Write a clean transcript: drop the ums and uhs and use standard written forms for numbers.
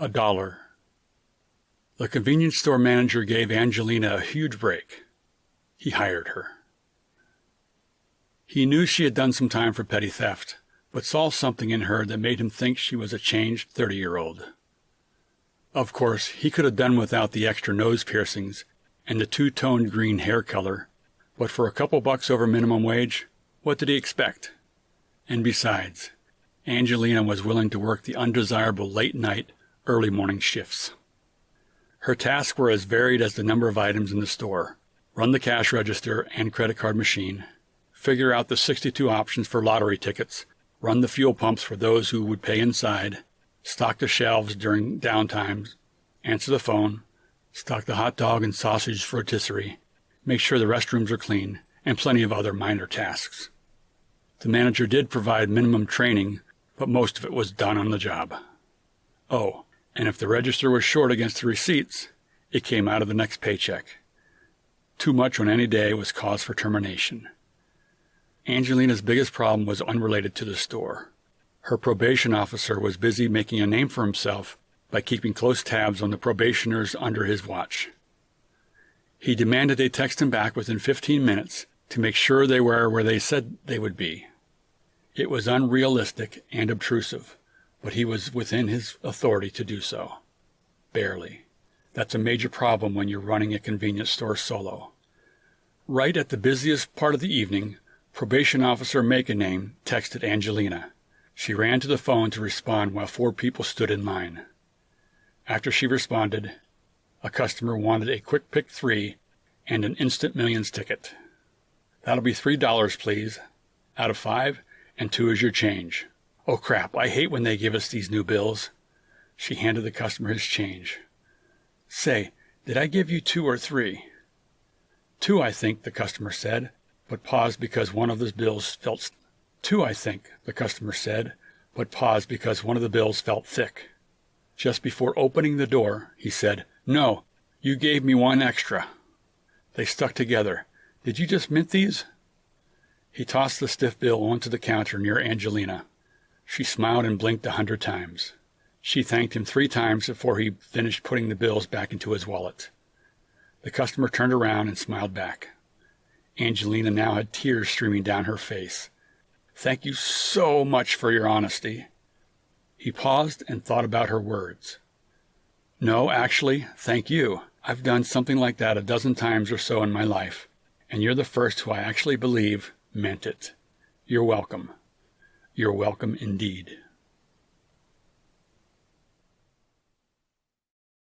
$1. The convenience store manager gave Angelina a huge break. He hired her. He knew she had done some time for petty theft, but saw something in her that made him think she was a changed 30-year-old. Of course, he could have done without the extra nose piercings and the two-toned green hair color, but for a couple bucks over minimum wage, what did he expect? And besides, Angelina was willing to work the undesirable late-night, early-morning shifts. Her tasks were as varied as the number of items in the store: run the cash register and credit card machine, figure out the 62 options for lottery tickets, run the fuel pumps for those who would pay inside, stock the shelves during downtimes, answer the phone, stock the hot dog and sausage rotisserie, make sure the restrooms are clean, and plenty of other minor tasks. The manager did provide minimum training, but most of it was done on the job. Oh, and if the register was short against the receipts, it came out of the next paycheck. Too much on any day was cause for termination. Angelina's biggest problem was unrelated to the store. Her probation officer was busy making a name for himself by keeping close tabs on the probationers under his watch. He demanded they text him back within 15 minutes to make sure they were where they said they would be. It was unrealistic and obtrusive, but he was within his authority to do so. Barely. That's a major problem when you're running a convenience store solo. Right at the busiest part of the evening, Probation Officer Make-A-Name texted Angelina. She ran to the phone to respond while 4 people stood in line. After she responded, a customer wanted a Quick Pick 3 and an Instant Millions ticket. That'll be $3, please. Out of 5, and 2 is your change. Oh crap, I hate when they give us these new bills. She handed the customer his change. Say, did I give you 2 or 3? 2, I think, the customer said, but paused because one of the bills felt... 2, I think, the customer said, but paused because one of the bills felt thick. Just before opening the door, he said, No, you gave me 1 extra. They stuck together. Did you just mint these? He tossed the stiff bill onto the counter near Angelina. She smiled and blinked 100 times. She thanked him 3 times before he finished putting the bills back into his wallet. The customer turned around and smiled back. Angelina now had tears streaming down her face. Thank you so much for your honesty. He paused and thought about her words. No, actually, thank you. I've done something like that a dozen times or so in my life, and you're the first who I actually believe meant it. You're welcome. You're welcome indeed.